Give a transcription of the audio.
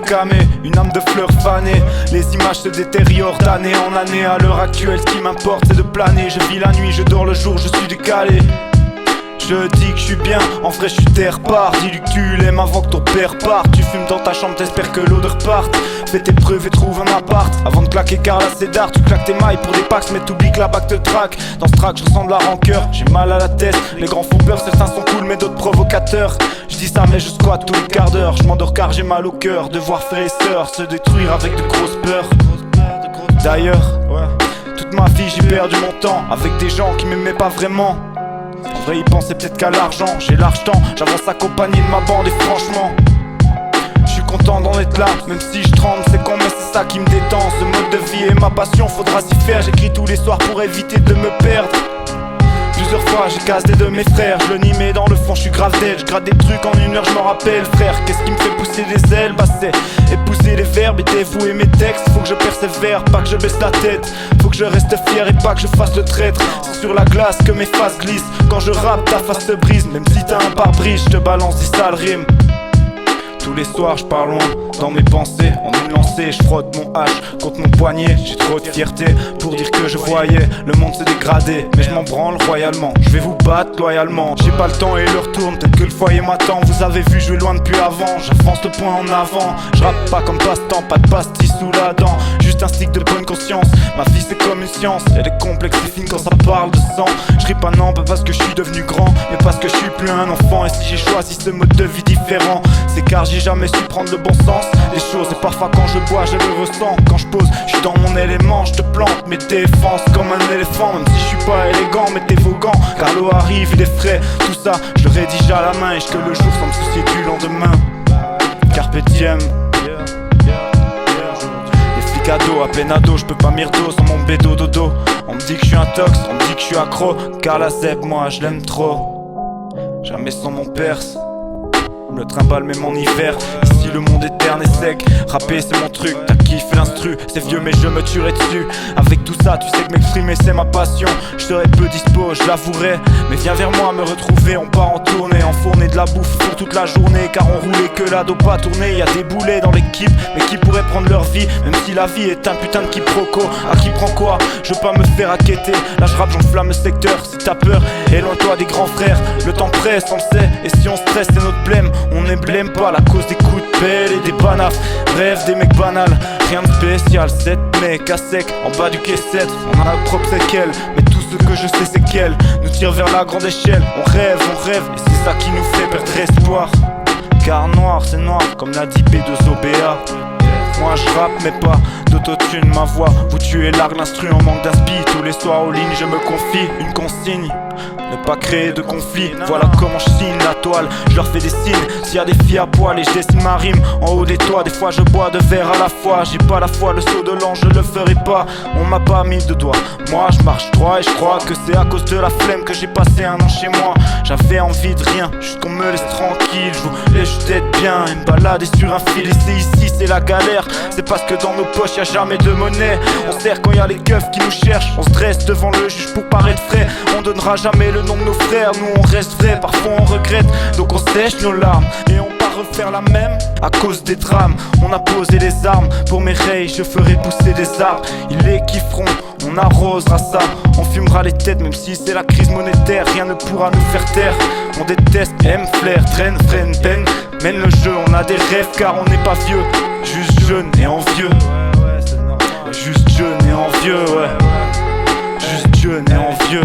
camé, une âme de fleurs fanée. Les images se détériorent d'année en année. À l'heure actuelle, ce qui m'importe c'est de planer. Je vis la nuit, je dors le jour, je suis décalé. Je dis que je suis bien, en vrai je suis terre part. Dis-lui que tu l'aimes avant que ton père parte. Tu fumes dans ta chambre, t'espères que l'odeur parte. Fais tes preuves et trouve un appart. Avant de claquer car là c'est d'art. Tu claques tes mailles pour des packs, mais t'oublies que la bague te traque. Dans ce track je ressens de la rancœur, j'ai mal à la tête. Les grands font peur, certains sont cool mais d'autres provocateurs. Je dis ça mais je squatte tous les quarts d'heure. Je m'endors car j'ai mal au cœur de voir frères et sœurs se détruire avec de grosses peurs. D'ailleurs, toute ma vie j'ai perdu mon temps avec des gens qui m'aimaient pas vraiment. En vrai ils pensaient peut-être qu'à l'argent. J'ai large temps, j'avance accompagné de ma bande et franchement je suis content d'en être là, même si je tremble, c'est con mais c'est ça qui me détend. Ce mode de vie est ma passion, faudra s'y faire. J'écris tous les soirs pour éviter de me perdre. Plusieurs fois j'ai casé de mes frères, je le nie mais dans le fond je suis grave dead. Je gratte des trucs en une heure, je m'en rappelle frère. Qu'est-ce qui me fait pousser les ailes? Bah c'est épouser les verbes et dévouer mes textes. Faut que je persévère, pas que je baisse la tête. Faut que je reste fier et pas que je fasse le traître. C'est sur la glace que mes faces glissent. Quand je rappe ta face se brise. Même si t'as un pare-brise, je te balance des sales rimes. Tous les soirs je pars loin dans mes pensées. En une lancée je frotte mon hache contre mon poignet. J'ai trop de fierté pour dire que je voyais le monde se dégrader. Mais je m'en branle royalement, je vais vous battre loyalement. J'ai pas le temps et l'heure tourne, peut-être que le foyer m'attend. Vous avez vu je vais loin depuis avant, j'avance le point en avant. Je rappe pas comme passe-temps, pas de pastis sous la dent. Juste un stick de bonne conscience, ma vie c'est comme une science. Elle est complexe et fine quand ça parle de sang. Je ris pas non, pas parce que je suis devenu grand, mais parce que je suis plus un enfant. Et si j'ai choisi ce mode de vie différent, c'est car j'ai jamais su prendre le bon sens les choses. Et parfois quand je bois je le ressens. Quand je pose, je suis dans mon élément. Je te plante mes défenses comme un éléphant. Même si je suis pas élégant, mettez vos gants car l'eau arrive, il est frais. Tout ça, je le rédige à la main. Et que le jour sans me soucier du lendemain. Carpe diem. Les flics à dos, à peine ado, je peux pas m'irdo sans mon bédo dodo. On me dit que je suis un tox, on me dit que je suis accro. Car la zèbre, moi je l'aime trop. Jamais sans mon perse. Le trimballe même en hiver. Ici le monde est terne et sec. Rapper c'est mon truc, t'as kiffé l'instru. C'est vieux mais je me tuerai dessus. Avec tout ça tu sais que m'exprimer c'est ma passion. Je serai peu dispo, je l'avouerai. Mais viens vers moi me retrouver. On part en tournée, enfourner de la bouffe pour toute la journée. Car on roulait que la dos pas tourné. Y'a des boulets dans l'équipe mais qui pourraient prendre leur vie. Même si la vie est un putain de quiproquo. À qui prend quoi? Je veux pas me faire acquitter. Là je rappe, j'enflamme le secteur. Si t'as peur, éloigne-toi des grands frères. Le temps presse, on le sait. Et si on stresse c'est notre blême. On ne blême pas la cause des coups de pelle et des banafs. Bref, des mecs banals, rien de spécial. 7 mecs à sec, en bas du quai 7. On a notre propre séquelle, mais tout ce que je sais c'est qu'elle nous tire vers la grande échelle. On rêve, et c'est ça qui nous fait perdre espoir. Car noir c'est noir, comme l'a dit B2OBA. Moi je rappe mais pas d'autotune, ma voix vous tuez largue, l'instru en manque d'inspi. Tous les soirs aux lignes je me confie, une consigne: ne pas créer de conflit. Voilà comment je signe la toile, je leur fais des signes. S'il y a des filles à poil et je dessine ma rime en haut des toits. Des fois je bois 2 verres à la fois. J'ai pas la foi, le saut de l'ange je le ferai pas. On m'a pas mis de doigts, moi je marche droit. Et je crois que c'est à cause de la flemme que j'ai passé un an chez moi. J'avais envie de rien, juste qu'on me laisse tranquille. Je voulais juste être bien et me balader sur un fil. Et c'est ici, c'est la galère. C'est parce que dans nos poches y'a jamais de monnaie. On sert quand y'a les keufs qui nous cherchent. On se dresse devant le juge pour paraître frais. On donnera jamais le nom de nos frères. Nous on reste vrai, parfois on regrette. Donc on sèche nos larmes et on part refaire la même. À cause des drames, on a posé les armes. Pour mes rays, je ferai pousser des arbres. Ils les kifferont, on arrosera ça. On fumera les têtes même si c'est la crise monétaire. Rien ne pourra nous faire taire. On déteste, aime, flair, traîne, freine, peine. Mène le jeu, on a des rêves car on n'est pas vieux. Juste jeune et envieux. Juste jeune et envieux, ouais. Juste jeune et envieux.